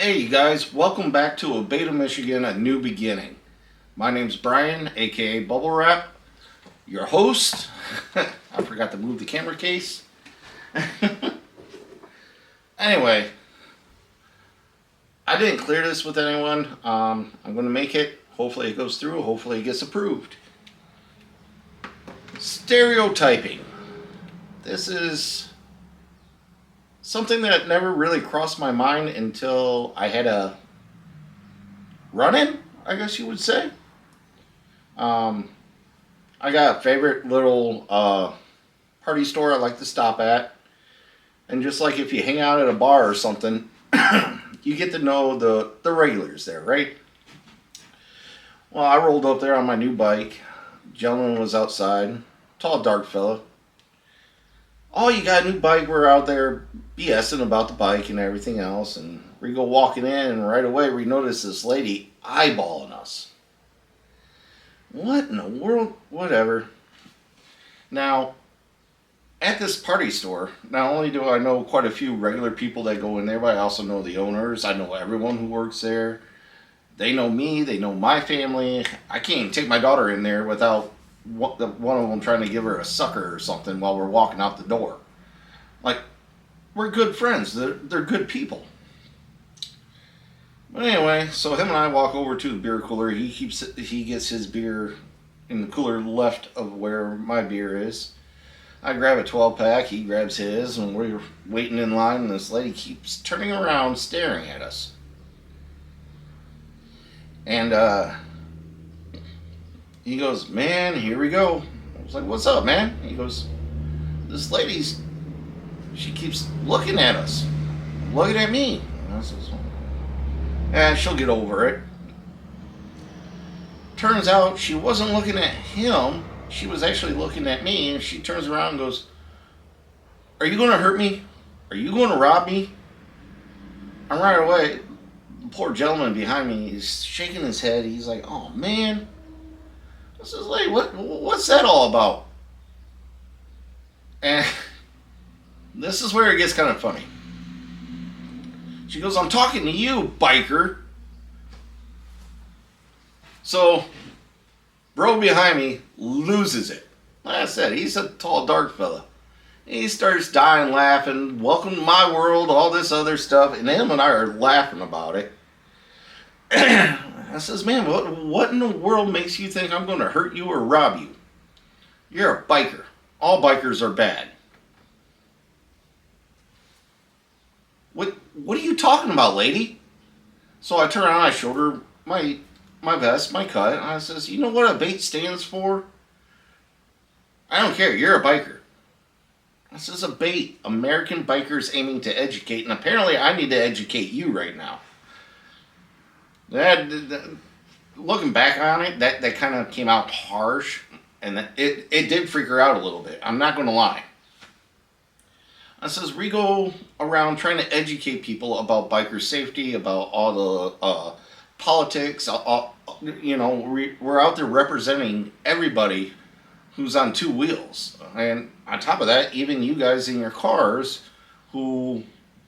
Hey, you guys, welcome back to ABATE, Michigan, A New Beginning. My name's Brian, aka Bubble Wrap, your host. I forgot to move the camera case. Anyway, I didn't clear this with anyone. I'm going to make it. Hopefully it goes through. Hopefully it gets approved. Stereotyping. This is something that never really crossed my mind until I had a run-in, I guess you would say. I got a favorite little party store I like to stop at. And just like if you hang out at a bar or something, you get to know the regulars there, right? Well, I rolled up there on my new bike. Gentleman was outside. Tall, dark fella. Oh, you got a new bike? We're out there BSing about the bike and everything else. And we go walking in, and right away we notice this lady eyeballing us. What in the world? Whatever. Now, at this party store, not only do I know quite a few regular people that go in there, but I also know the owners. I know everyone who works there. They know me. They know my family. I can't even take my daughter in there without one of them trying to give her a sucker or something while we're walking out the door. Like, we're good friends. They're good people. But anyway, so him and I walk over to the beer cooler. He gets his beer in the cooler left of where my beer is. I grab a 12-pack. He grabs his, and we're waiting in line, and this lady keeps turning around staring at us. And he goes, "Man, here we go." I was like, "What's up, man?" He goes, "This lady's, she keeps looking at us, looking at me." And I says, she'll get over it." Turns out she wasn't looking at him. She was actually looking at me, and she turns around and goes, "Are you going to hurt me? Are you going to rob me?" And right away, the poor gentleman behind me is shaking his head. He's like, "Oh, man." I says, "Lady, what's that all about?" And this is where it gets kind of funny. She goes, "I'm talking to you, biker." So, bro behind me loses it. Like I said, he's a tall, dark fella. He starts dying laughing, "Welcome to my world," all this other stuff. And him and I are laughing about it. I says, "Man, what in the world makes you think I'm going to hurt you or rob you? You're a biker. All bikers are bad." What are you talking about, lady?" So I turn around, I showed her my vest, my cut, and I says, "You know what ABATE stands for? I don't care, you're a biker." This is ABATE, American Bikers Aiming to Educate, and apparently I need to educate you right now. Looking back on it, that kind of came out harsh, and it did freak her out a little bit. I'm not going to lie. I says, we go around trying to educate people about biker safety, about all the politics. We're out there representing everybody who's on two wheels. And on top of that, even you guys in your cars who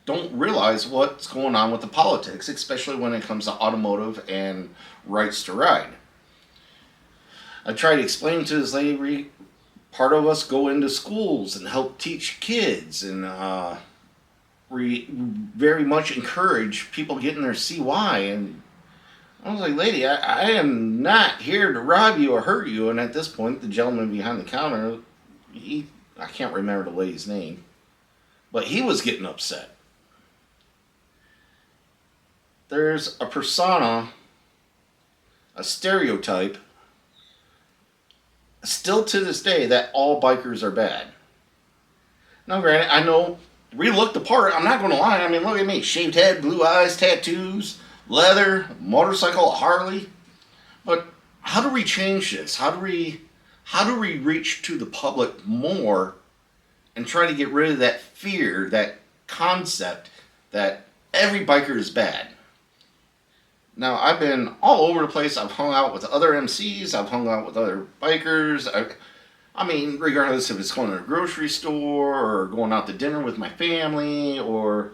don't realize what's going on with the politics, especially when it comes to automotive and rights to ride. I tried to explain to this lady, part of us go into schools and help teach kids, and we very much encourage people getting their CY. And I was like, "Lady, I am not here to rob you or hurt you." And at this point, the gentleman behind the counter, I can't remember the lady's name, but he was getting upset. There's a persona, a stereotype, still to this day, that all bikers are bad. Now, granted, I know we look the part. I'm not going to lie. I mean, look at me. Shaved head, blue eyes, tattoos, leather, motorcycle, a Harley. But how do we change this? How do we reach to the public more and try to get rid of that fear, that concept that every biker is bad? Now, I've been all over the place. I've hung out with other MCs. I've hung out with other bikers. I mean, regardless if it's going to a grocery store or going out to dinner with my family or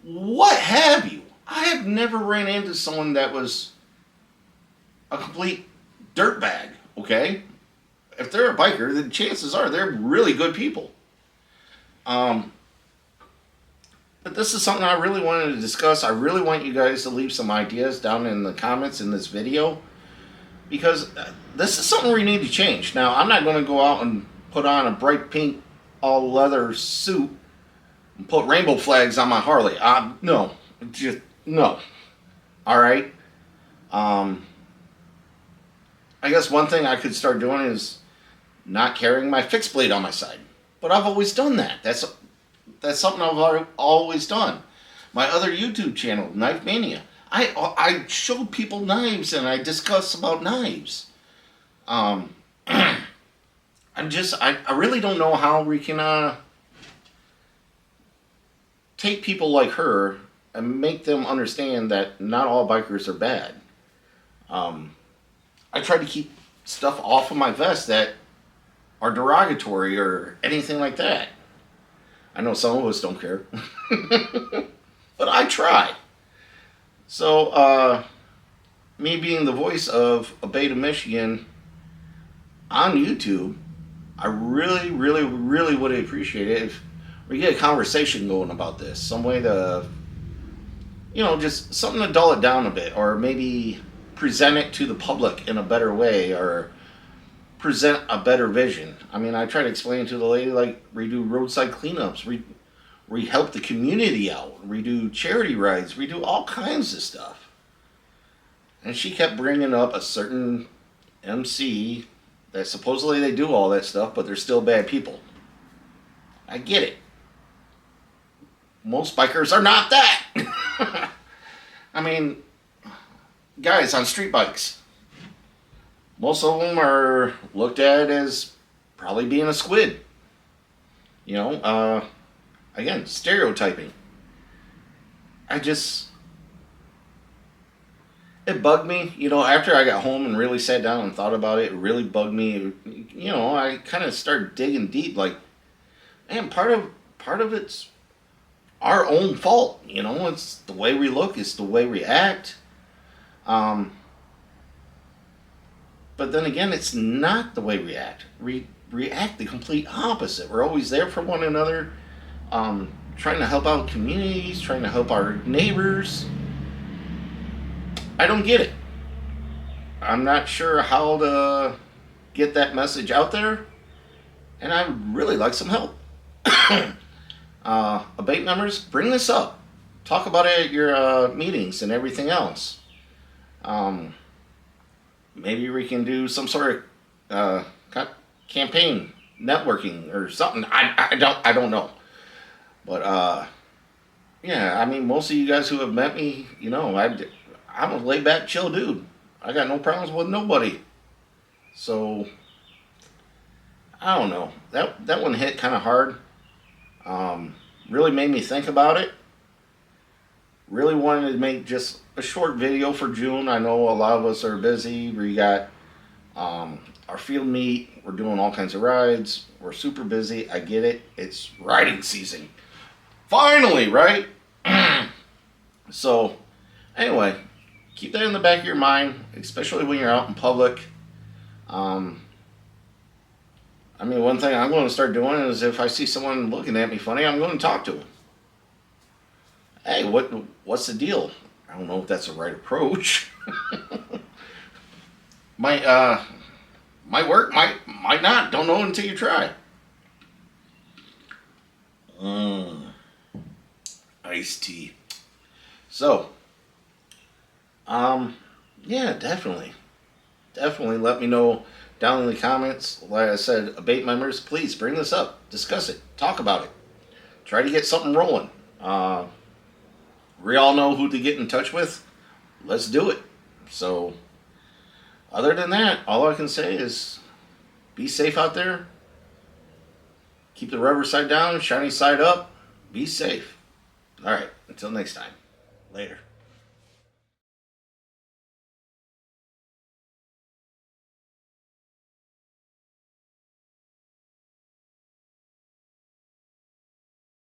what have you. I have never ran into someone that was a complete dirtbag, okay? If they're a biker, then chances are they're really good people. Um, but this is something I really wanted to discuss. I really want you guys to leave some ideas down in the comments in this video, because this is something we need to change. Now, I'm not going to go out and put on a bright pink all leather suit and put rainbow flags on my Harley. No, just no. All right. I guess one thing I could start doing is not carrying my fixed blade on my side. But I've always done that. That's something I've always done. My other YouTube channel, Knife Mania, I show people knives and I discuss about knives. I really don't know how we can take people like her and make them understand that not all bikers are bad. I try to keep stuff off of my vest that are derogatory or anything like that. I know some of us don't care. But I try. So, me being the voice of ABATE Michigan on YouTube, I really, really, really would appreciate it if we get a conversation going about this. Some way to, just something to dull it down a bit, or maybe present it to the public in a better way, or present a better vision. I mean, I try to explain to the lady, like, we do roadside cleanups, we help the community out, we do charity rides, we do all kinds of stuff. And she kept bringing up a certain MC that supposedly they do all that stuff, but they're still bad people. I get it. Most bikers are not that. I mean, guys on street bikes, most of them are looked at as probably being a squid. Again, stereotyping. It bugged me. After I got home and really sat down and thought about it, it really bugged me. I kind of started digging deep, like, man, part of it's our own fault. It's the way we look, it's the way we act. But then again, it's not the way we act. We react the complete opposite. We're always there for one another, trying to help out communities, trying to help our neighbors. I don't get it. I'm not sure how to get that message out there, and I would really like some help. ABATE members, bring this up. Talk about it at your meetings and everything else. Maybe we can do some sort of campaign, networking, or something. I don't know. But yeah, I mean, most of you guys who have met me, I'm a laid back, chill dude. I got no problems with nobody. So I don't know. That one hit kind of hard. Really made me think about it. Really wanted to make just a short video for June. I know a lot of us are busy. We got our field meet. We're doing all kinds of rides. We're super busy. I get it. It's riding season. Finally, right? So, anyway, keep that in the back of your mind, especially when you're out in public. I mean, one thing I'm going to start doing is if I see someone looking at me funny, I'm going to talk to them. Hey, what's the deal? I don't know if that's the right approach. Might work, might not. Don't know until you try. Iced tea. So, yeah, definitely let me know down in the comments. Like I said, ABATE members, please bring this up, discuss it, talk about it, try to get something rolling. We all know who to get in touch with. Let's do it. So, other than that, all I can say is be safe out there. Keep the rubber side down, shiny side up. Be safe. All right, until next time. Later.